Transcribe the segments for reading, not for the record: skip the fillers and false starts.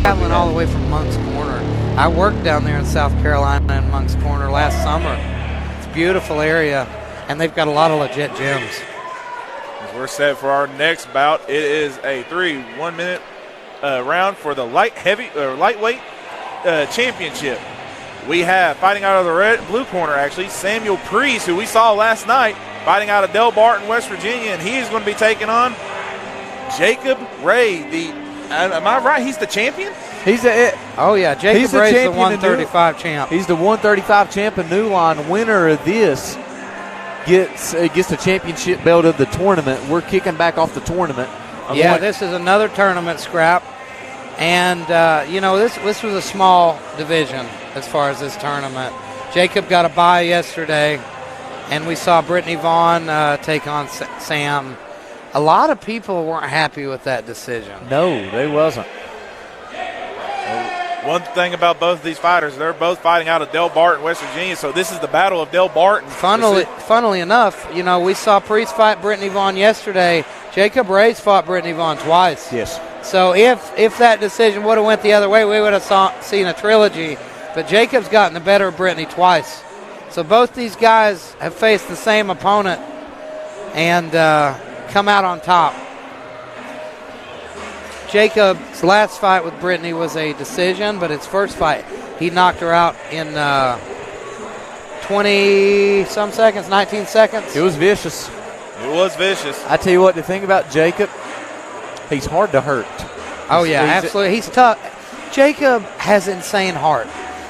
Traveling all the way from Moncks Corner. I worked down there in South Carolina in Moncks Corner last summer. It's a beautiful area, and they've got a lot of legit gyms. As we're set for our next bout, it is a 1-minute round for the lightweight championship. We have fighting out of the blue corner, actually, Samuel Preece, who we saw last night, fighting out of Delbarton, West Virginia, and he is going to be taking on Jacob Ray. Am I right? He's the champion? Jacob Ray's the 135 champ. He's the 135 champ and New Line. Winner of this gets the championship belt of the tournament. We're kicking back off the tournament. This is another tournament scrap. And, this was a small division as far as this tournament. Jacob got a bye yesterday, and we saw Brittany Vaughn take on Sam. A lot of people weren't happy with that decision. No, they wasn't. One thing about both of these fighters, they're both fighting out of Delbarton, West Virginia, so this is the Battle of Delbarton. Funnily enough, we saw Preece fight Brittany Vaughn yesterday. Jacob Ray's fought Brittany Vaughn twice. Yes. So if that decision would have went the other way, we would have seen a trilogy. But Jacob's gotten the better of Brittany twice. So both these guys have faced the same opponent and come out on top. Jacob's last fight with Brittany was a decision, but his first fight, he knocked her out in 20-some seconds, 19 seconds. It was vicious. It was vicious. I tell you what, the thing about Jacob, he's hard to hurt. Oh, yeah, absolutely. He's tough. Jacob has insane heart.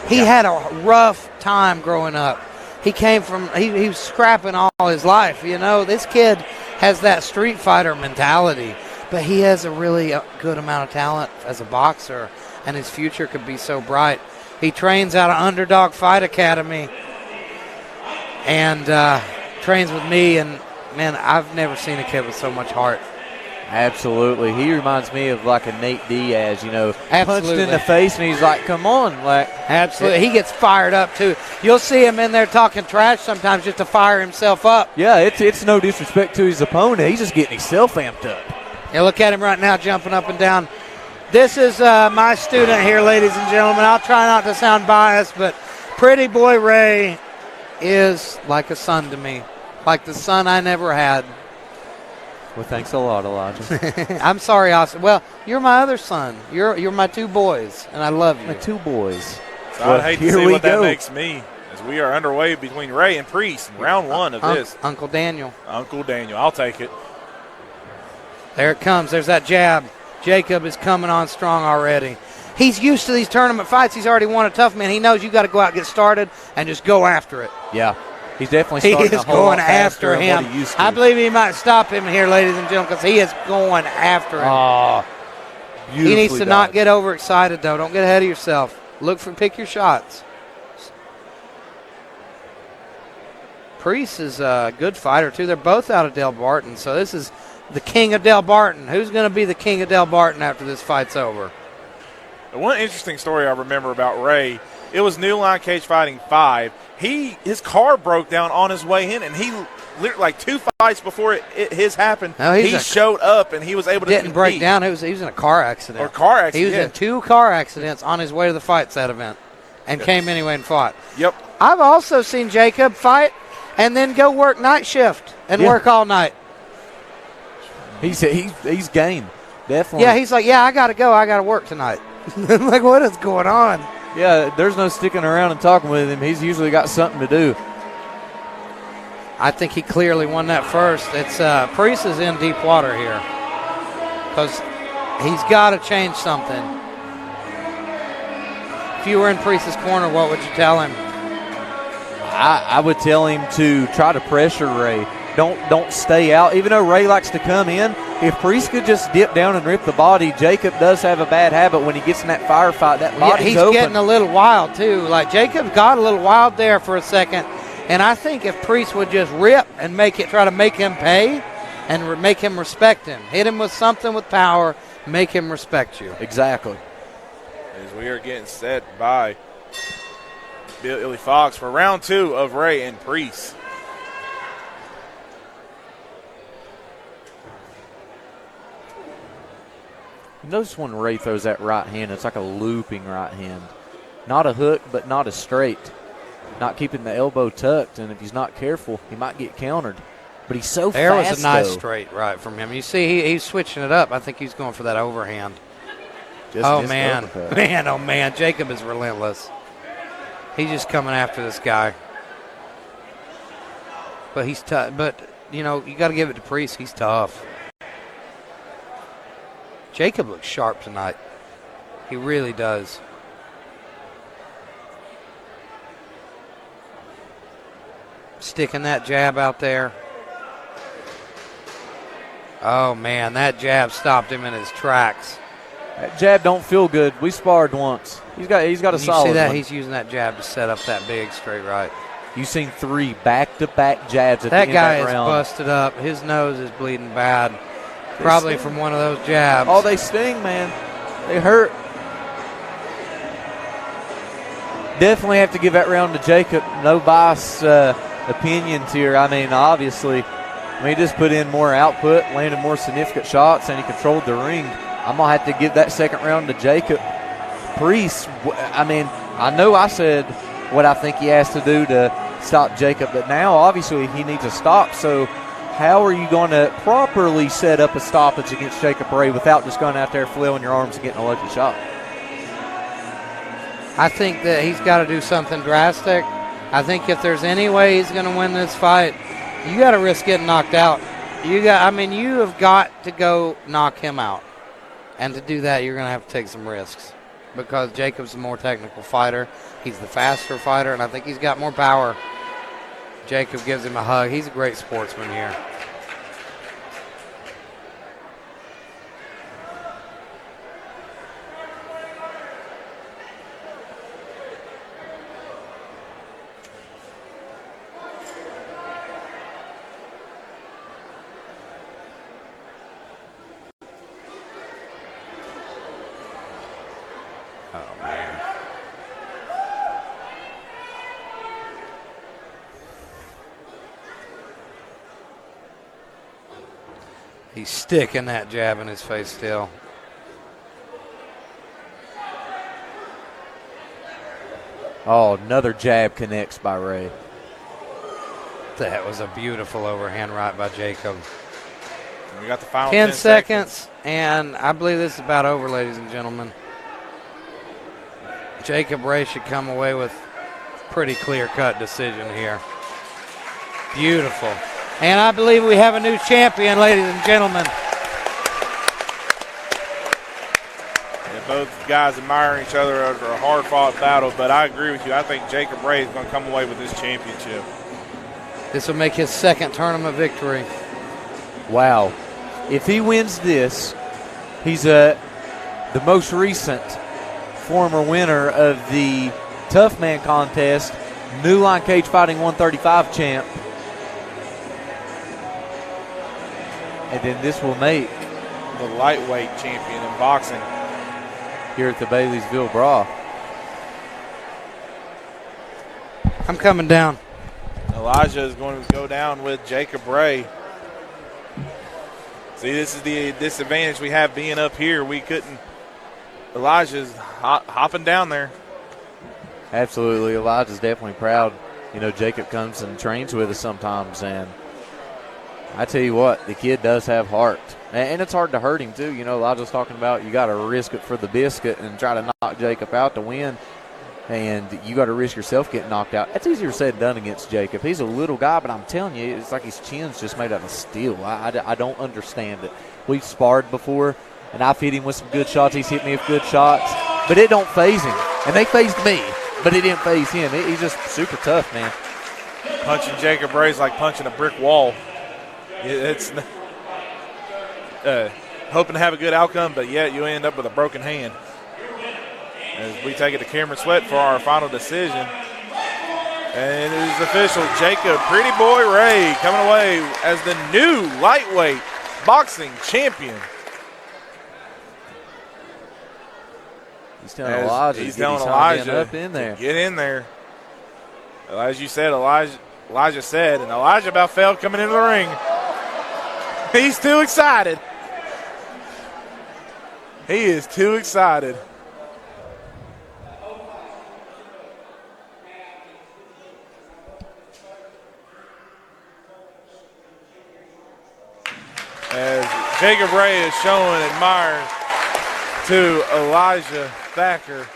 He had a rough time growing up. He came from, he was scrapping all his life. This kid has that street fighter mentality, but he has a really good amount of talent as a boxer, and his future could be so bright. He trains out of Underdog Fight Academy and trains with me, and, man, I've never seen a kid with so much heart. Absolutely. He reminds me of like a Nate Diaz, Absolutely. Punched in the face, and he's like, come on. Absolutely. He gets fired up, too. You'll see him in there talking trash sometimes just to fire himself up. Yeah, it's no disrespect to his opponent. He's just getting himself amped up. Yeah, look at him right now jumping up and down. This is my student here, ladies and gentlemen. I'll try not to sound biased, but Pretty Boy Ray is like a son to me, like the son I never had. Well, thanks a lot, Elijah. I'm sorry, Austin. Well, you're my other son. You're my two boys, and I love you. My two boys. So I'd hate to see what that makes me, as we are underway between Ray and Preece in round one of this. Uncle Daniel. Uncle Daniel. I'll take it. There it comes. There's that jab. Jacob is coming on strong already. He's used to these tournament fights. He's already won a tough man. He knows you got to go out and get started and just go after it. Yeah. He's definitely starting He is going after him. I believe he might stop him here, ladies and gentlemen, because he is going after him. Oh, he needs to not get overexcited, though. Don't get ahead of yourself. Pick your shots. Preece is a good fighter, too. They're both out of Delbarton, so this is the king of Delbarton. Who's going to be the king of Delbarton after this fight's over? One interesting story I remember about Ray, it was New Line Cagefighting 5. His car broke down on his way in, and he literally, like 2 fights before his happened, he showed up and he was able to didn't break down. He was in a car accident. Or car accident. He was in 2 car accidents on his way to the fights that event, and came anyway and fought. Yep. I've also seen Jacob fight and then go work night shift and work all night. He's game, definitely. Yeah, he's like, I got to go. I got to work tonight. I'm like, what is going on? Yeah, there's no sticking around and talking with him. He's usually got something to do. I think he clearly won that first. It's Preece is in deep water here because he's got to change something. If you were in Preece's corner, what would you tell him? I would tell him to try to pressure Ray. Don't stay out. Even though Ray likes to come in, if Preece could just dip down and rip the body, Jacob does have a bad habit when he gets in that firefight. That body's he's open. He's getting a little wild, too. Like, Jacob got a little wild there for a second. And I think if Preece would just rip and try to make him pay and make him respect him. Hit him with something with power, make him respect you. Exactly. As we are getting set by Billy Fox for round 2 of Ray and Preece. Notice when Ray throws that right hand, it's like a looping right hand. Not a hook, but not a straight. Not keeping the elbow tucked, and if he's not careful, he might get countered. But he's so there fast, was a nice though. straight right from him. You see, he's switching it up. I think he's going for that overhand. Just missed the uppercut. Man, oh, man. Jacob is relentless. He's just coming after this guy. But he's tough. But, you know, you got to give it to Preece. He's tough. Jacob looks sharp tonight. He really does. Sticking that jab out there. Oh, man, that jab stopped him in his tracks. That jab don't feel good. We sparred once. He's got a solid one. You see that? He's using that jab to set up that big straight right. You've seen 3 back-to-back jabs at that the end of that round. That guy is busted up. His nose is bleeding bad. Probably from one of those jabs. Oh, they sting, man. They hurt. Definitely have to give that round to Jacob. No bias opinions here. I mean, obviously, he just put in more output, landed more significant shots, and he controlled the ring. I'm going to have to give that second round to Jacob. Preece, I mean, I know I said what I think he has to do to stop Jacob, but now, obviously, he needs a stop. So how are you going to properly set up a stoppage against Jacob Ray without just going out there flailing your arms and getting a lucky shot? I think that he's got to do something drastic. I think if there's any way he's going to win this fight, you got to risk getting knocked out. You have got to go knock him out. And to do that, you're going to have to take some risks because Jacob's a more technical fighter. He's the faster fighter, and I think he's got more power. Jacob gives him a hug. He's a great sportsman here. Oh, man. He's sticking that jab in his face still. Oh, another jab connects by Ray. That was a beautiful overhand right by Jacob. We got the final 10 seconds, and I believe this is about over, ladies and gentlemen. Jacob Ray should come away with a pretty clear-cut decision here. Beautiful. And I believe we have a new champion, ladies and gentlemen. And both guys admiring each other after a hard-fought battle, but I agree with you. I think Jacob Ray is going to come away with this championship. This will make his second tournament victory. Wow. If he wins this, he's the most recent former winner of the Tough Man contest, New Line Cagefighting 135 champ. And then this will make the lightweight champion in boxing here at the Baileysville Brawl. I'm coming down. Elijah is going to go down with Jacob Ray. See, this is the disadvantage we have being up here. We couldn't. Elijah's hopping down there. Absolutely. Elijah's definitely proud. You know, Jacob comes and trains with us sometimes, and I tell you what, the kid does have heart. And it's hard to hurt him, too. You know, Elijah's talking about you got to risk it for the biscuit and try to knock Jacob out to win. And you got to risk yourself getting knocked out. That's easier said than done against Jacob. He's a little guy, but I'm telling you, it's like his chin's just made out of steel. I don't understand it. We've sparred before, and I've hit him with some good shots. He's hit me with good shots, but it don't faze him. And they phased me, but it didn't faze him. He's just super tough, man. Punching Jacob Ray's like punching a brick wall. It's hoping to have a good outcome, but yet you end up with a broken hand. As we take it to Cameron Sweat for our final decision. And it is official. Jacob Pretty Boy Ray coming away as the new lightweight boxing champion. He's telling Elijah. He's telling Elijah up in there. Get in there. As you said, Elijah said, and Elijah about failed coming into the ring. He's too excited. He is too excited. As Jacob Ray is showing admiring to Elijah Thacker.